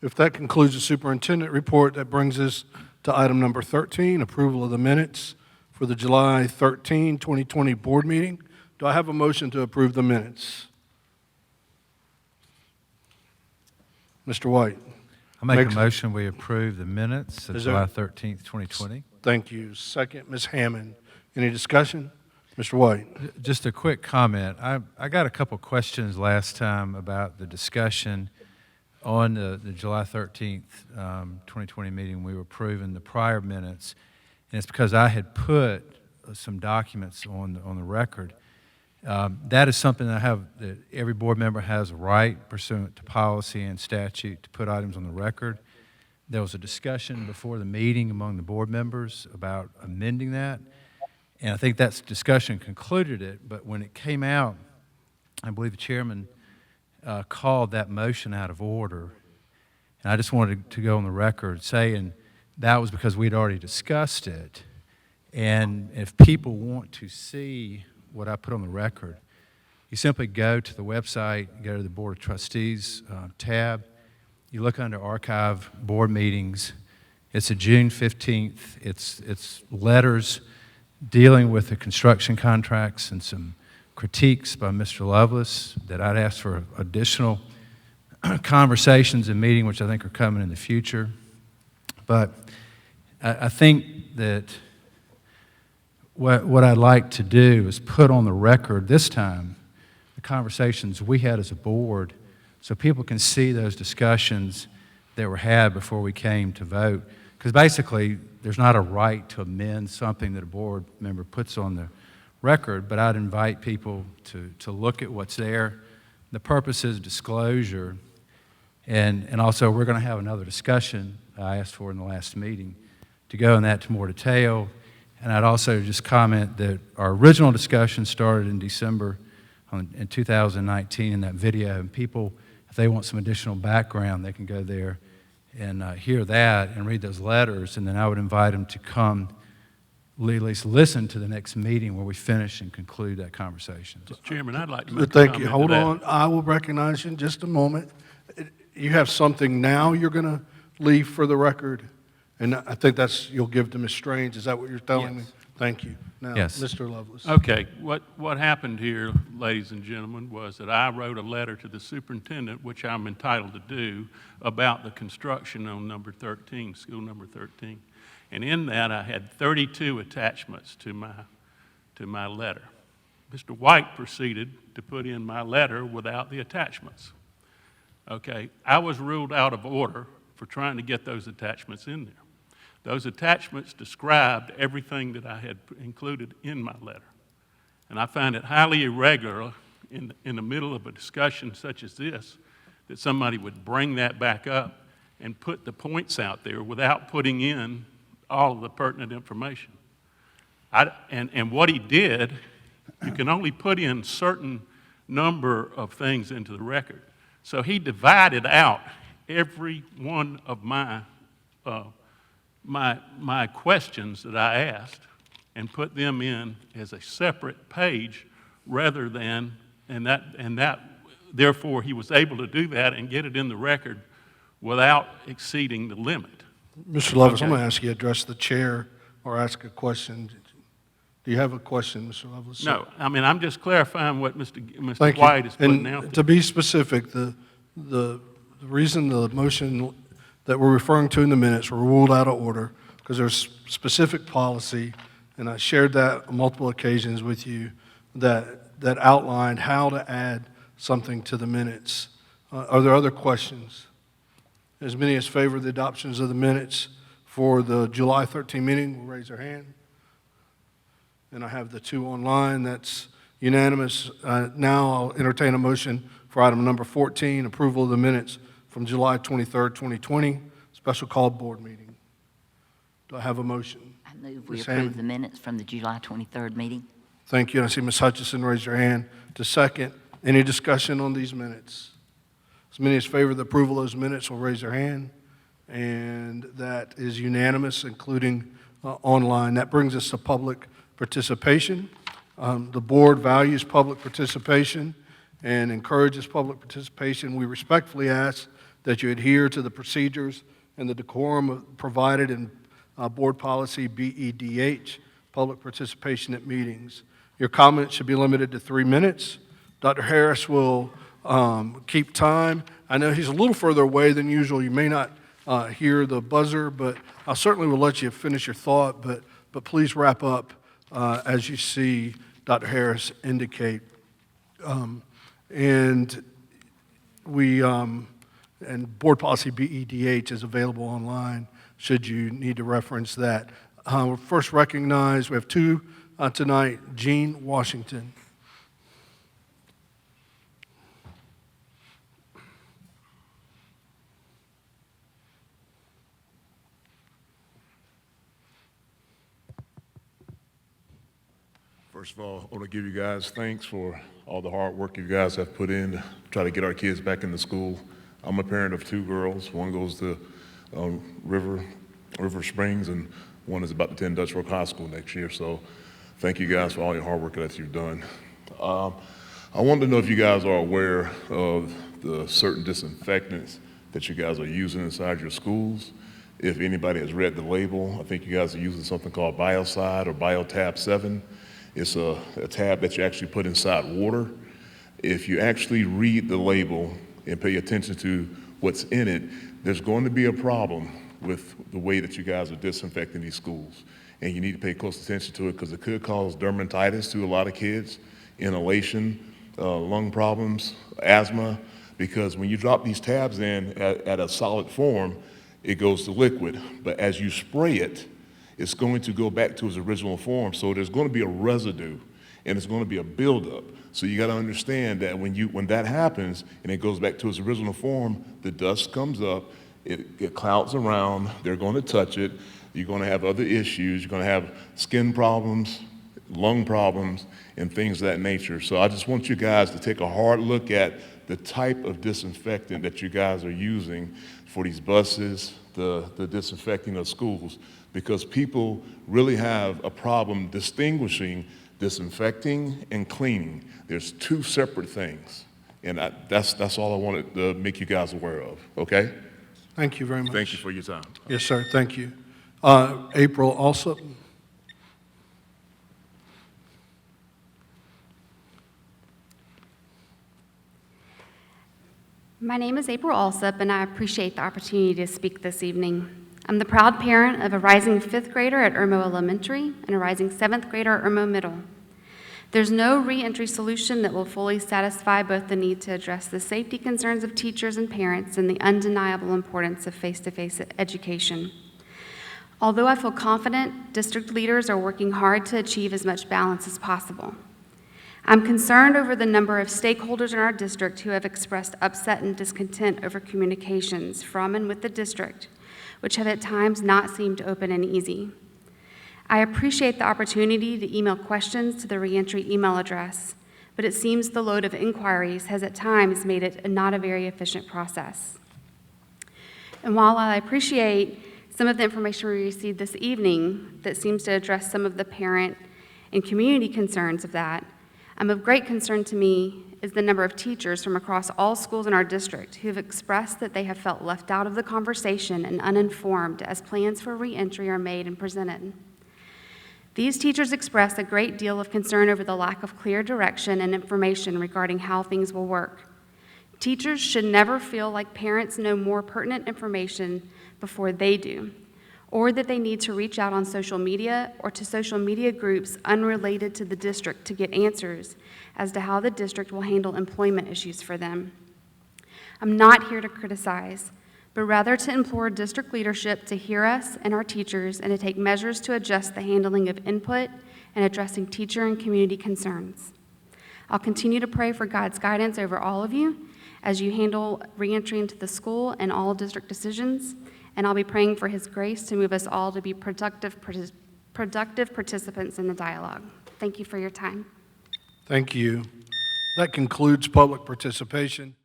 If that concludes the superintendent report, that brings us to item number 13, approval of the minutes for the July 13, 2020 board meeting. Do I have a motion to approve the minutes? Mr. White. I make Makes- a motion we approve the minutes of Is there- July 13th, 2020. Thank you. Second, Ms. Hammond. Any discussion? Mr. White. Just a quick comment. I got a couple questions last time about the discussion on the July 13th, 2020 meeting. We were approving the prior minutes, and it's because I had put some documents on the record. That is something that every board member has a right pursuant to policy and statute to put items on the record. There was a discussion before the meeting among the board members about amending that, and I think that discussion concluded it, but when it came out, I believe the chairman called that motion out of order, and I just wanted to go on the record saying that was because we'd already discussed it, and if people want to see what I put on the record, you simply go to the website, go to the Board of Trustees tab, you look under Archive Board Meetings. It's a June 15th. It's letters dealing with the construction contracts and some critiques by Mr. Lovelace that I'd asked for additional conversations and meeting, which I think are coming in the future. But I think that what I'd like to do is put on the record this time the conversations we had as a board so people can see those discussions that were had before we came to vote. Because basically, there's not a right to amend something that a board member puts on the record, but I'd invite people to look at what's there. The purpose is disclosure, and also we're going to have another discussion I asked for in the last meeting to go in that to more detail. And I'd also just comment that our original discussion started in December in 2019 in that video, and people, if they want some additional background, they can go there and hear that and read those letters, and then I would invite them to come at least listen to the next meeting where we finish and conclude that conversation. Mr. Chairman, I'd like to make a Thank comment you. to Hold that. on. I will recognize you in just a moment. You have something now you're going to leave for the record, and I think you'll give to Ms. Strange. Is that what you're telling me? Yes. Thank you. Now, Yes. Mr. Lovelace. Okay, what happened here, ladies and gentlemen, was that I wrote a letter to the superintendent, which I'm entitled to do, about the construction on number 13, school number 13. And in that, I had 32 attachments to my letter. Mr. White proceeded to put in my letter without the attachments. Okay, I was ruled out of order for trying to get those attachments in there. Those attachments described everything that I had included in my letter. And I find it highly irregular in the middle of a discussion such as this that somebody would bring that back up and put the points out there without putting in all of the pertinent information. And what he did, you can only put in certain number of things into the record. So he divided out every one of my questions that I asked and put them in as a separate page rather than, and that therefore he was able to do that and get it in the record without exceeding the limit. Mr. Lovelace, I'm Okay. going to ask you to address the chair or ask a question. Do you have a question, Mr. Lovelace? No, I mean, I'm just clarifying what Mr. Thank you. White is putting And out to there. be specific, the reason the motion that we're referring to in the minutes were ruled out of order because there's specific policy, and I shared that on multiple occasions with you, that outlined how to add something to the minutes. Are there other questions? As many as favor the adoptions of the minutes for the July 13 meeting will raise their hand. And I have the two online. That's unanimous. Now I'll entertain a motion for item number 14, approval of the minutes from July 23rd, 2020, special called board meeting. Do I have a motion? I move we Ms. approve Hammond? the minutes from the July 23rd meeting. Thank you. And I see Ms. Hutchison raise her hand to second. Any discussion on these minutes? As many as favor the approval of those minutes will raise their hand. And that is unanimous, including online. That brings us to public participation. The board values public participation and encourages public participation. We respectfully ask that you adhere to the procedures and the decorum provided in Board Policy BEDH, public participation at meetings. Your comments should be limited to 3 minutes. Dr. Harris will keep time. I know he's a little further away than usual. You may not hear the buzzer, but I certainly will let you finish your thought, but please wrap up as you see Dr. Harris indicate. And Board Policy BEDH is available online should you need to reference that. We'll first recognize, we have two tonight, Jean Washington. First of all, I want to give you guys thanks for all the hard work you guys have put in to try to get our kids back into school. I'm a parent of 2 girls. One goes to River Springs, and one is about to attend Dutch Fork High School next year. So thank you guys for all your hard work that you've done. I wanted to know if you guys are aware of the certain disinfectants that you guys are using inside your schools. If anybody has read the label, I think you guys are using something called Biocide or BioTab 7. It's a tab that you actually put inside water. If you actually read the label and pay attention to what's in it, there's going to be a problem with the way that you guys are disinfecting these schools. And you need to pay close attention to it because it could cause dermatitis to a lot of kids, inhalation, lung problems, asthma, because when you drop these tabs in at a solid form, it goes to liquid. But as you spray it, it's going to go back to its original form. So there's going to be a residue and it's going to be a buildup. So you got to understand that when that happens and it goes back to its original form, the dust comes up, it clouds around, they're going to touch it, you're going to have other issues, you're going to have skin problems, lung problems, and things of that nature. So I just want you guys to take a hard look at the type of disinfectant that you guys are using for these buses, the disinfecting of schools, because people really have a problem distinguishing disinfecting and cleaning. There's 2 separate things, and that's all I wanted to make you guys aware of, okay? Thank you very much. Thank you for your time. Yes, sir, thank you. April Alsop. My name is April Alsop, and I appreciate the opportunity to speak this evening. I'm the proud parent of a rising 5th grader at Irmo Elementary and a rising 7th grader at Irmo Middle. There's no reentry solution that will fully satisfy both the need to address the safety concerns of teachers and parents and the undeniable importance of face-to-face education. Although I feel confident, district leaders are working hard to achieve as much balance as possible. I'm concerned over the number of stakeholders in our district who have expressed upset and discontent over communications from and with the district, which have at times not seemed open and easy. I appreciate the opportunity to email questions to the reentry email address, but it seems the load of inquiries has at times made it not a very efficient process. And while I appreciate some of the information we received this evening that seems to address some of the parent and community concerns of that, of great concern to me is the number of teachers from across all schools in our district who have expressed that they have felt left out of the conversation and uninformed as plans for reentry are made and presented. These teachers express a great deal of concern over the lack of clear direction and information regarding how things will work. Teachers should never feel like parents know more pertinent information before they do, or that they need to reach out on social media or to social media groups unrelated to the district to get answers as to how the district will handle employment issues for them. I'm not here to criticize, but rather to implore district leadership to hear us and our teachers and to take measures to adjust the handling of input and addressing teacher and community concerns. I'll continue to pray for God's guidance over all of you as you handle reentry into the school and all district decisions, and I'll be praying for His grace to move us all to be productive participants in the dialogue. Thank you for your time. Thank you. That concludes public participation.